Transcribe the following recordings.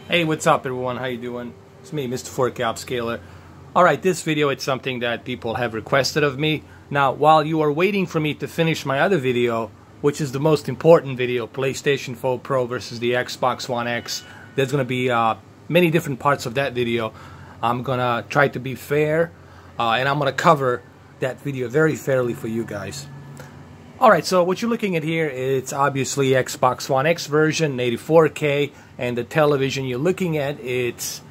Hey, what's up everyone? How you doing? It's me, Mr. 4K Upscaler. Alright, this video, it's something that people have requested of me. Now, while you are waiting for me to finish my other video, which is the most important video, PlayStation 4 Pro versus the Xbox One X, there's going to be many different parts of that video. I'm going to try to be fair, and I'm going to cover that video very fairly for you guys. Alright, so what you're looking at here, it's obviously Xbox One X version, 84K, and the television you're looking at, it's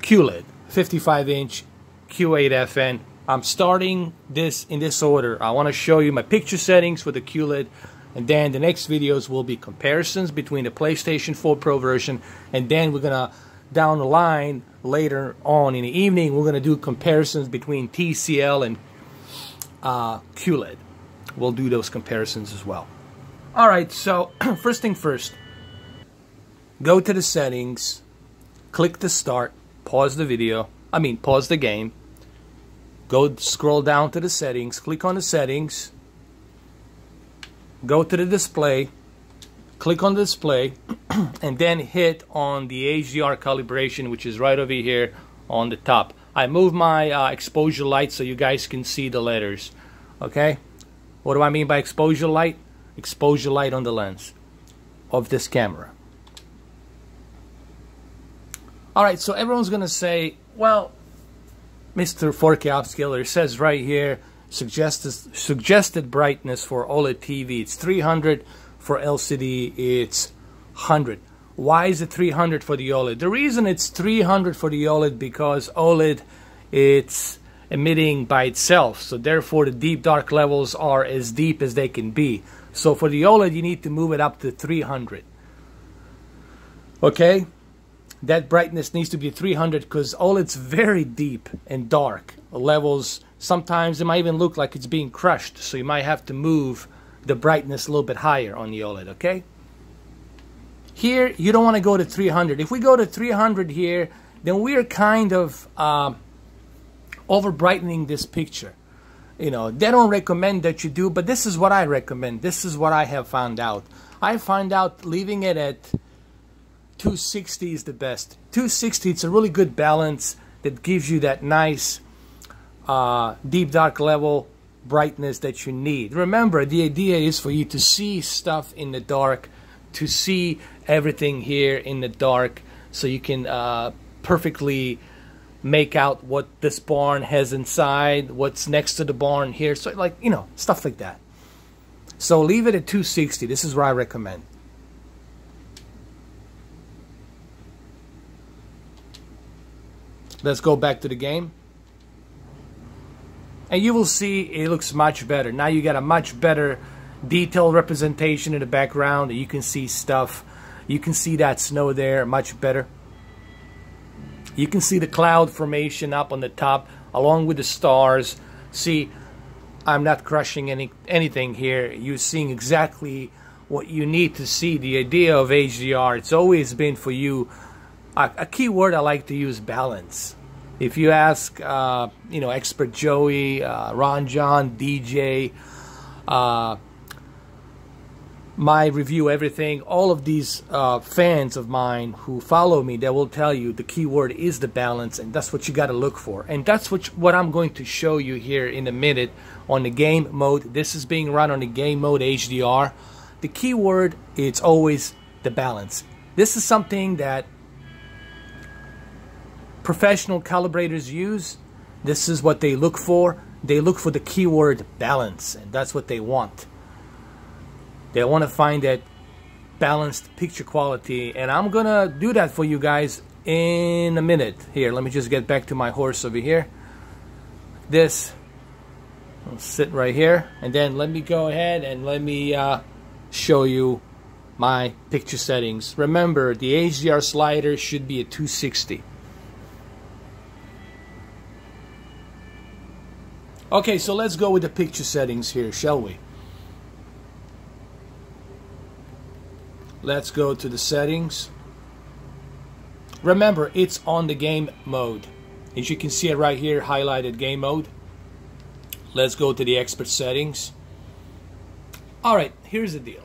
Qled, 55-inch Q8FN. I'm starting this in this order. I want to show you my picture settings for the Qled, and then the next videos will be comparisons between the PlayStation 4 Pro version, and then we're going to, down the line, later on in the evening, we're going to do comparisons between TCL and Qled. We'll do those comparisons as well. Alright, so first thing first, go to the settings, click the start, pause the video, pause the game, go scroll down to the settings, click on the settings, go to the display, click on the display, and then hit on the Hdr Calibration, which is right over here on the top. I moved my exposure light so you guys can see the letters, okay? What do I mean by exposure light? Exposure light on the lens of this camera. Alright, so everyone's going to say, well, Mr. 4K Upscaler says right here, suggested brightness for OLED TV, it's 300, for LCD it's 100. Why is it 300 for the OLED? The reason it's 300 for the OLED because OLED, it's emitting by itself, so therefore the deep dark levels are as deep as they can be. So for the OLED you need to move it up to 300. Okay, that brightness needs to be 300 because OLED's very deep and dark levels. Sometimes it might even look like it's being crushed, so you might have to move the brightness a little bit higher on the OLED. Okay, here you don't want to go to 300. If we go to 300 here, then we're kind of over brightening this picture. You know, they don't recommend that you do, but this is what I recommend. This is what I have found out. I find out leaving it at 260 is the best. 260, it's a really good balance that gives you that nice deep dark level brightness that you need. Remember, the idea is for you to see stuff in the dark, to see everything here in the dark, so you can perfectly make out what this barn has inside, what's next to the barn here, so like, you know, stuff like that. So leave it at 260. This is what I recommend. Let's go back to the game, and you will see it looks much better. Now you got a much better detailed representation in the background. You can see stuff. You can see that snow there much better. You can see the cloud formation up on the top along with the stars. See, I'm not crushing anything here. You're seeing exactly what you need to see. The idea of HDR, it's always been for you, a key word I like to use, balance. If you ask, you know, Expert Joey, Ron John, DJ, my review everything, all of these fans of mine who follow me, they will tell you the key word is the balance, and that's what you got to look for. And that's what I'm going to show you here in a minute on the game mode. This is being run on the game mode HDR. The key word, it's always the balance. This is something that professional calibrators use. This is what they look for. They look for the keyword balance, and that's what they want. They want to find that balanced picture quality, and I'm gonna do that for you guys in a minute. Here, let me just get back to my horse over here. This, I'll sit right here, and then let me go ahead and let me show you my picture settings. Remember, the HDR slider should be at 260. Okay, so let's go with the picture settings here, shall we? Let's go to the settings. Remember, it's on the game mode. As you can see it right here, highlighted game mode. Let's go to the expert settings. Alright, here's the deal.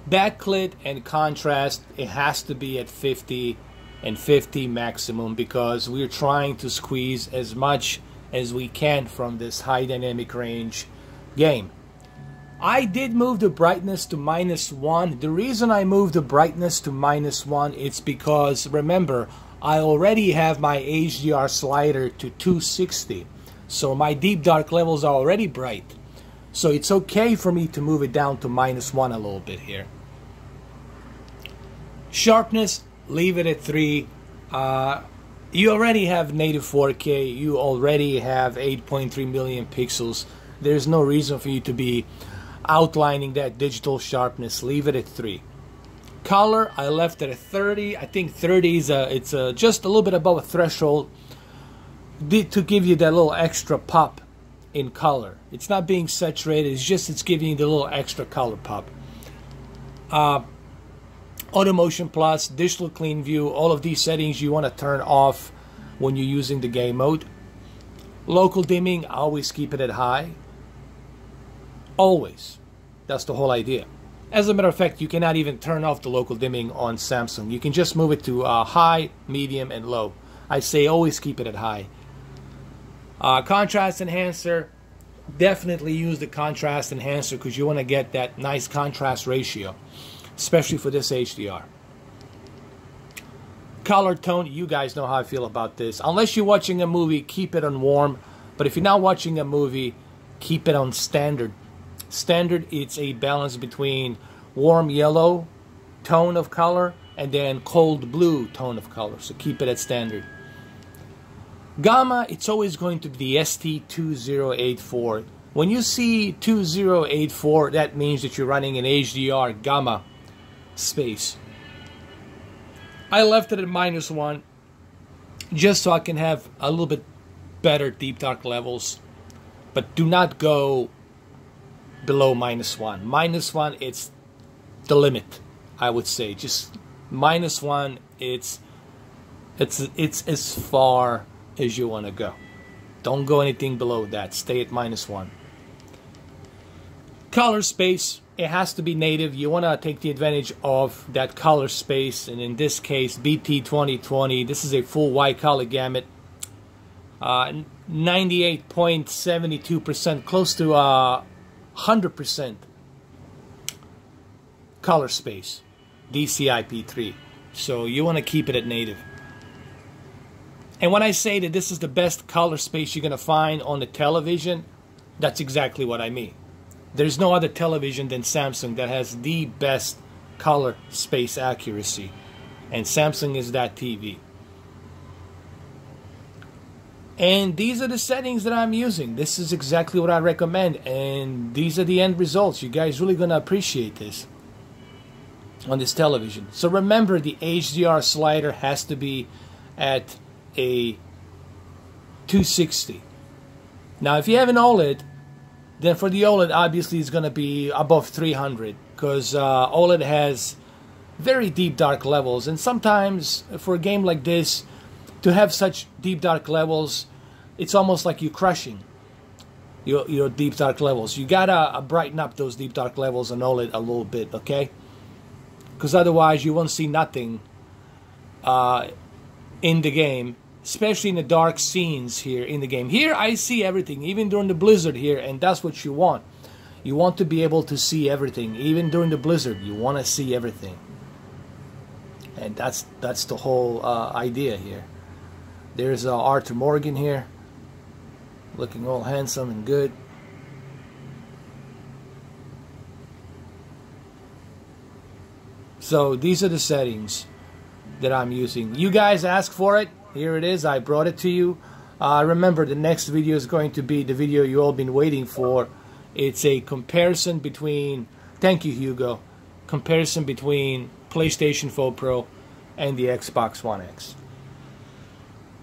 Backlit and contrast, it has to be at 50 and 50 maximum, because we're trying to squeeze as much as we can from this high dynamic range game. I did move the brightness to -1. The reason I moved the brightness to -1, it's because, remember, I already have my HDR slider to 260. So my deep dark levels are already bright. So it's okay for me to move it down to -1 a little bit here. Sharpness, leave it at 3. You already have native 4K. You already have 8.3 million pixels. There's no reason for you to be outlining that digital sharpness. Leave it at 3. Color, I left it at 30. I think 30 is just a little bit above a threshold to give you that little extra pop in color. It's not being saturated. It's giving you the little extra color pop. Auto Motion Plus, Digital Clean View, all of these settings you want to turn off when you're using the game mode. Local dimming, always keep it at high. Always. That's the whole idea. As a matter of fact, you cannot even turn off the local dimming on Samsung. You can just move it to high, medium, and low. I say always keep it at high. Contrast enhancer, definitely use the contrast enhancer because you want to get that nice contrast ratio, especially for this HDR. Color tone, you guys know how I feel about this. Unless you're watching a movie, keep it on warm. But if you're not watching a movie, keep it on standard. Standard, it's a balance between warm yellow tone of color and then cold blue tone of color. So keep it at standard. Gamma, it's always going to be the ST2084. When you see 2084, that means that you're running an HDR gamma space. I left it at -1 just so I can have a little bit better deep dark levels, but do not go below -1. -1, it's the limit, I would say. Just -1, it's as far as you want to go. Don't go anything below that. Stay at -1. Color space, it has to be native. You want to take the advantage of that color space, and in this case BT 2020. This is a full wide color gamut. 98.72%, close to 100% color space, DCI-P3. So you want to keep it at native. And when I say that this is the best color space you're going to find on the television, that's exactly what I mean. There's no other television than Samsung that has the best color space accuracy. And Samsung is that TV. And these are the settings that I'm using. This is exactly what I recommend. And these are the end results. You guys really going to appreciate this on this television. So remember, the HDR slider has to be at a 260. Now, if you have an OLED, then for the OLED, obviously, it's going to be above 300 because OLED has very deep dark levels. And sometimes, for a game like this, to have such deep dark levels, it's almost like you're crushing your deep dark levels. You got to brighten up those deep dark levels on OLED a little bit, okay? Because otherwise, you won't see nothing in the game, especially in the dark scenes here in the game. Here, I see everything, even during the blizzard here, and that's what you want. You want to be able to see everything, even during the blizzard. You want to see everything, and that's the whole idea here. There's Arthur Morgan here, looking all handsome and good. So these are the settings that I'm using. You guys asked for it. Here it is. I brought it to you. Remember, the next video is going to be the video you all been waiting for. It's a comparison between, thank you Hugo, comparison between PlayStation 4 Pro and the Xbox One X.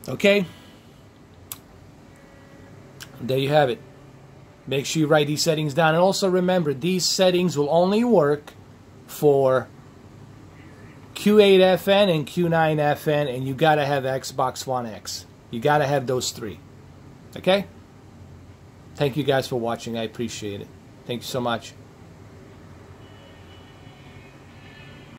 Okay? There you have it. Make sure you write these settings down. And also remember, these settings will only work for Q8FN and Q9FN, and you gotta have Xbox One X. You gotta have those three. Okay? Thank you guys for watching. I appreciate it. Thank you so much.